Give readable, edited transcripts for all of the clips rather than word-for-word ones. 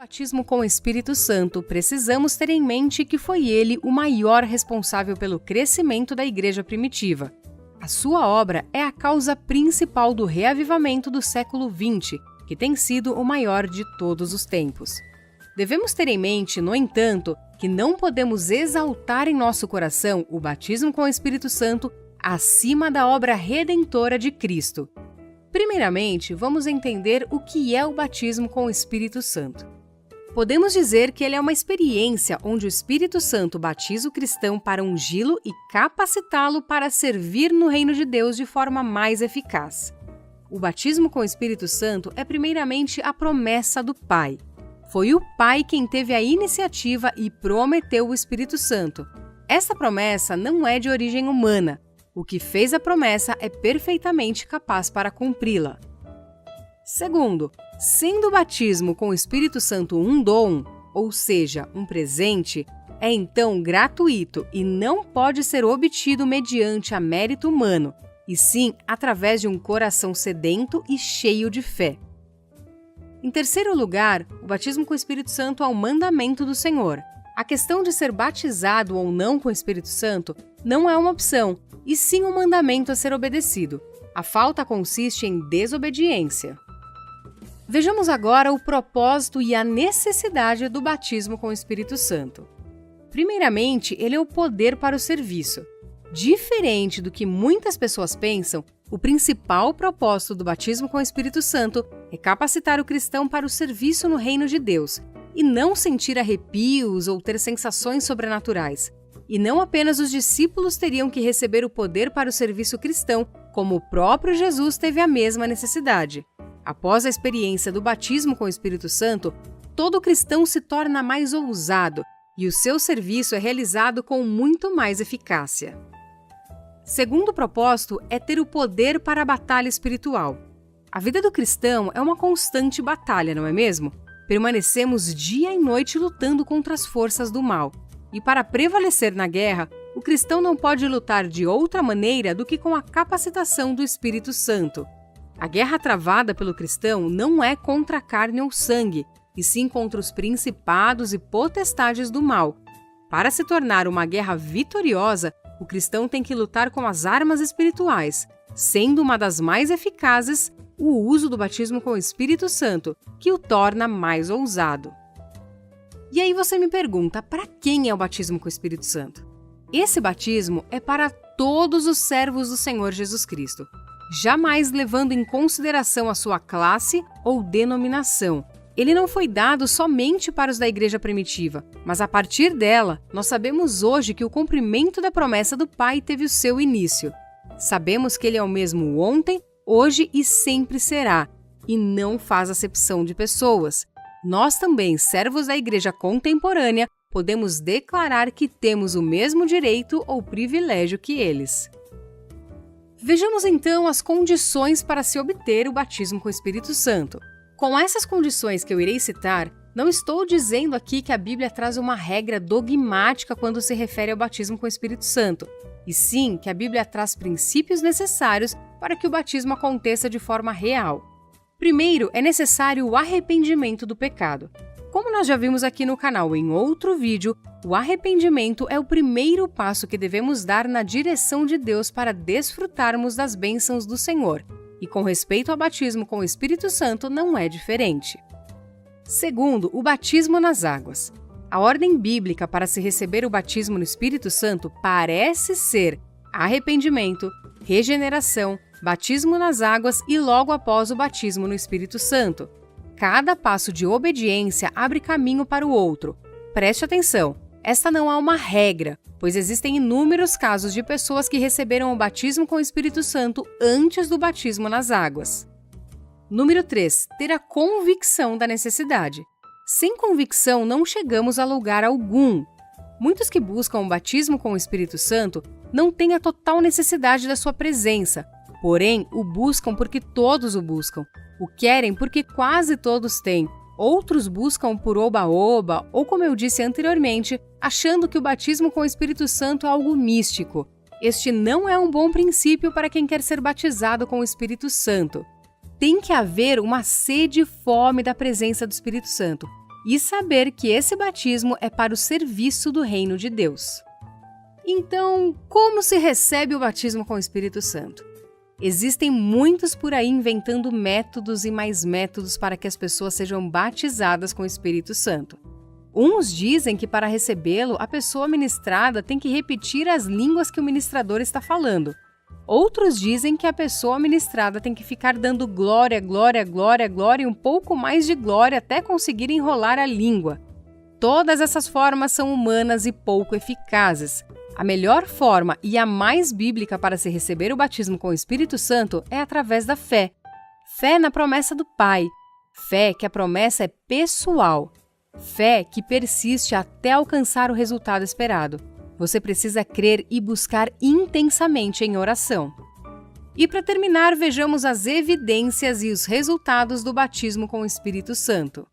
Batismo com o Espírito Santo, precisamos ter em mente que foi ele o maior responsável pelo crescimento da igreja primitiva. A sua obra é a causa principal do reavivamento do século XX, que tem sido o maior de todos os tempos. Devemos ter em mente, no entanto, que não podemos exaltar em nosso coração o batismo com o Espírito Santo acima da obra redentora de Cristo. Primeiramente, vamos entender o que é o batismo com o Espírito Santo. Podemos dizer que ele é uma experiência onde o Espírito Santo batiza o cristão para ungí-lo e capacitá-lo para servir no reino de Deus de forma mais eficaz. O batismo com o Espírito Santo é primeiramente a promessa do Pai. Foi o Pai quem teve a iniciativa e prometeu o Espírito Santo. Essa promessa não é de origem humana. O que fez a promessa é perfeitamente capaz para cumpri-la. Segundo, sendo o batismo com o Espírito Santo um dom, ou seja, um presente, é então gratuito e não pode ser obtido mediante a mérito humano, e sim através de um coração sedento e cheio de fé. Em terceiro lugar, o batismo com o Espírito Santo é um mandamento do Senhor. A questão de ser batizado ou não com o Espírito Santo não é uma opção, e sim um mandamento a ser obedecido. A falta consiste em desobediência. Vejamos agora o propósito e a necessidade do batismo com o Espírito Santo. Primeiramente, ele é o poder para o serviço. Diferente do que muitas pessoas pensam, o principal propósito do batismo com o Espírito Santo é capacitar o cristão para o serviço no reino de Deus, e não sentir arrepios ou ter sensações sobrenaturais. E não apenas os discípulos teriam que receber o poder para o serviço cristão, como o próprio Jesus teve a mesma necessidade. Após a experiência do batismo com o Espírito Santo, todo cristão se torna mais ousado e o seu serviço é realizado com muito mais eficácia. Segundo propósito é ter o poder para a batalha espiritual. A vida do cristão é uma constante batalha, não é mesmo? Permanecemos dia e noite lutando contra as forças do mal. E para prevalecer na guerra, o cristão não pode lutar de outra maneira do que com a capacitação do Espírito Santo. A guerra travada pelo cristão não é contra a carne ou sangue, e sim contra os principados e potestades do mal. Para se tornar uma guerra vitoriosa, o cristão tem que lutar com as armas espirituais, sendo uma das mais eficazes o uso do batismo com o Espírito Santo, que o torna mais ousado. E aí você me pergunta, para quem é o batismo com o Espírito Santo? Esse batismo é para todos os servos do Senhor Jesus Cristo, jamais levando em consideração a sua classe ou denominação. Ele não foi dado somente para os da igreja primitiva, mas a partir dela, nós sabemos hoje que o cumprimento da promessa do Pai teve o seu início. Sabemos que ele é o mesmo ontem, hoje e sempre será, e não faz acepção de pessoas. Nós também, servos da igreja contemporânea, podemos declarar que temos o mesmo direito ou privilégio que eles. Vejamos então as condições para se obter o batismo com o Espírito Santo. Com essas condições que eu irei citar, não estou dizendo aqui que a Bíblia traz uma regra dogmática quando se refere ao batismo com o Espírito Santo, e sim que a Bíblia traz princípios necessários para que o batismo aconteça de forma real. Primeiro, é necessário o arrependimento do pecado. Como nós já vimos aqui no canal em outro vídeo, o arrependimento é o primeiro passo que devemos dar na direção de Deus para desfrutarmos das bênçãos do Senhor. E com respeito ao batismo com o Espírito Santo não é diferente. Segundo, o batismo nas águas. A ordem bíblica para se receber o batismo no Espírito Santo parece ser arrependimento, regeneração, batismo nas águas e logo após o batismo no Espírito Santo. Cada passo de obediência abre caminho para o outro. Preste atenção, esta não é uma regra, pois existem inúmeros casos de pessoas que receberam o batismo com o Espírito Santo antes do batismo nas águas. Número 3. Ter a convicção da necessidade. Sem convicção não chegamos a lugar algum. Muitos que buscam o batismo com o Espírito Santo não têm a total necessidade da sua presença, porém o buscam porque todos o buscam. O querem porque quase todos têm. Outros buscam por oba-oba ou, como eu disse anteriormente, achando que o batismo com o Espírito Santo é algo místico. Este não é um bom princípio para quem quer ser batizado com o Espírito Santo. Tem que haver uma sede e fome da presença do Espírito Santo. e saber que esse batismo é para o serviço do reino de Deus. Então, como se recebe o batismo com o Espírito Santo? Existem muitos por aí inventando métodos e mais métodos para que as pessoas sejam batizadas com o Espírito Santo. Uns dizem que para recebê-lo, a pessoa ministrada tem que repetir as línguas que o ministrador está falando. Outros dizem que a pessoa ministrada tem que ficar dando glória, glória, glória, glória e um pouco mais de glória até conseguir enrolar a língua. Todas essas formas são humanas e pouco eficazes. A melhor forma e a mais bíblica para se receber o batismo com o Espírito Santo é através da fé. Fé na promessa do Pai. Fé que a promessa é pessoal. Fé que persiste até alcançar o resultado esperado. Você precisa crer e buscar intensamente em oração. E para terminar, vejamos as evidências e os resultados do batismo com o Espírito Santo.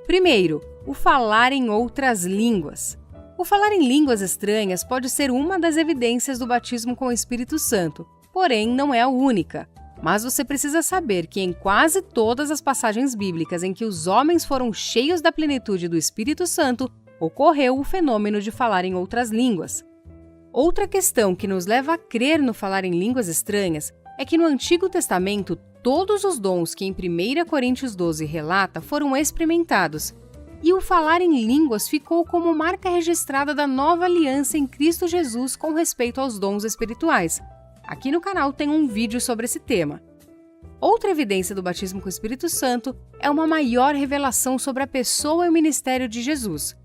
Primeiro, o falar em outras línguas. O falar em línguas estranhas pode ser uma das evidências do batismo com o Espírito Santo, porém não é a única. Mas você precisa saber que em quase todas as passagens bíblicas em que os homens foram cheios da plenitude do Espírito Santo, ocorreu o fenômeno de falar em outras línguas. Outra questão que nos leva a crer no falar em línguas estranhas é que no Antigo Testamento todos os dons que em 1 Coríntios 12 relata foram experimentados, e o falar em línguas ficou como marca registrada da nova aliança em Cristo Jesus com respeito aos dons espirituais. Aqui no canal tem um vídeo sobre esse tema. Outra evidência do batismo com o Espírito Santo é uma maior revelação sobre a pessoa e o ministério de Jesus.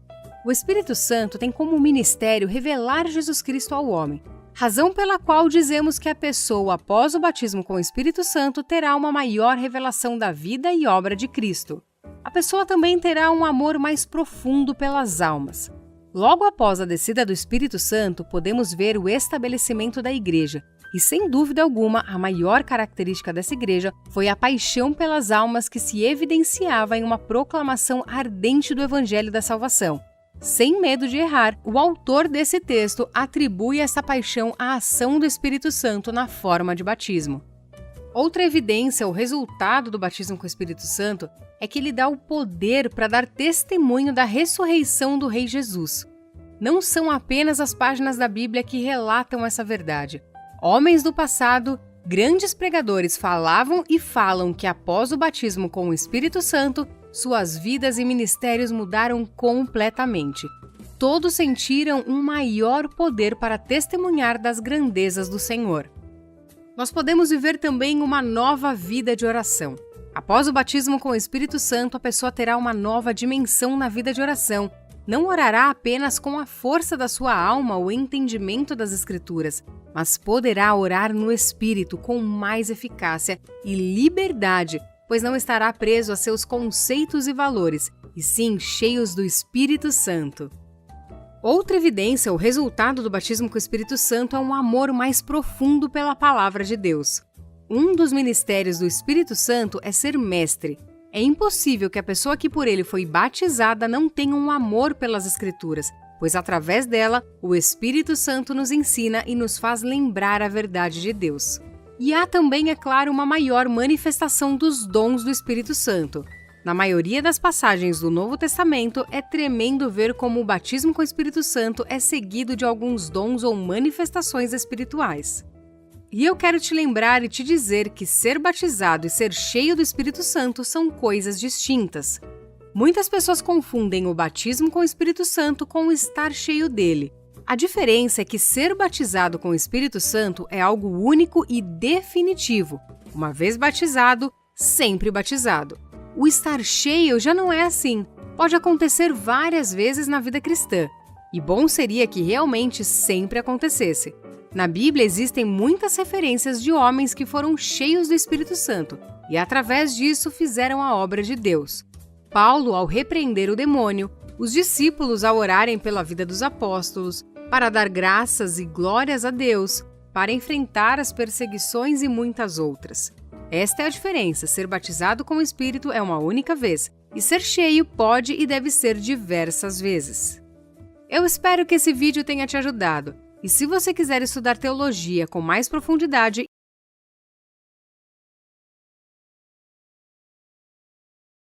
O Espírito Santo tem como ministério revelar Jesus Cristo ao homem, razão pela qual dizemos que a pessoa, após o batismo com o Espírito Santo, terá uma maior revelação da vida e obra de Cristo. A pessoa também terá um amor mais profundo pelas almas. Logo após a descida do Espírito Santo, podemos ver o estabelecimento da igreja. E, sem dúvida alguma, a maior característica dessa igreja foi a paixão pelas almas que se evidenciava em uma proclamação ardente do Evangelho da Salvação. Sem medo de errar, o autor desse texto atribui essa paixão à ação do Espírito Santo na forma de batismo. Outra evidência, o resultado do batismo com o Espírito Santo, é que ele dá o poder para dar testemunho da ressurreição do Rei Jesus. Não são apenas as páginas da Bíblia que relatam essa verdade. Homens do passado, grandes pregadores falavam e falam que após o batismo com o Espírito Santo, suas vidas e ministérios mudaram completamente. Todos sentiram um maior poder para testemunhar das grandezas do Senhor. Nós podemos viver também uma nova vida de oração. Após o batismo com o Espírito Santo, a pessoa terá uma nova dimensão na vida de oração. Não orará apenas com a força da sua alma ou entendimento das Escrituras, mas poderá orar no Espírito com mais eficácia e liberdade, pois não estará preso a seus conceitos e valores, e sim cheios do Espírito Santo. Outra evidência, o resultado do batismo com o Espírito Santo é um amor mais profundo pela palavra de Deus. Um dos ministérios do Espírito Santo é ser mestre. É impossível que a pessoa que por ele foi batizada não tenha um amor pelas Escrituras, pois através dela, o Espírito Santo nos ensina e nos faz lembrar a verdade de Deus. E há também, é claro, uma maior manifestação dos dons do Espírito Santo. Na maioria das passagens do Novo Testamento, é tremendo ver como o batismo com o Espírito Santo é seguido de alguns dons ou manifestações espirituais. E eu quero te lembrar e te dizer que ser batizado e ser cheio do Espírito Santo são coisas distintas. Muitas pessoas confundem o batismo com o Espírito Santo com o estar cheio dele. A diferença é que ser batizado com o Espírito Santo é algo único e definitivo. Uma vez batizado, sempre batizado. O estar cheio já não é assim. Pode acontecer várias vezes na vida cristã. E bom seria que realmente sempre acontecesse. Na Bíblia existem muitas referências de homens que foram cheios do Espírito Santo e, através disso, fizeram a obra de Deus. Paulo, ao repreender o demônio, os discípulos ao orarem pela vida dos apóstolos, para dar graças e glórias a Deus, para enfrentar as perseguições e muitas outras. Esta é a diferença, ser batizado com o Espírito é uma única vez, e ser cheio pode e deve ser diversas vezes. Eu espero que esse vídeo tenha te ajudado. E se você quiser estudar teologia com mais profundidade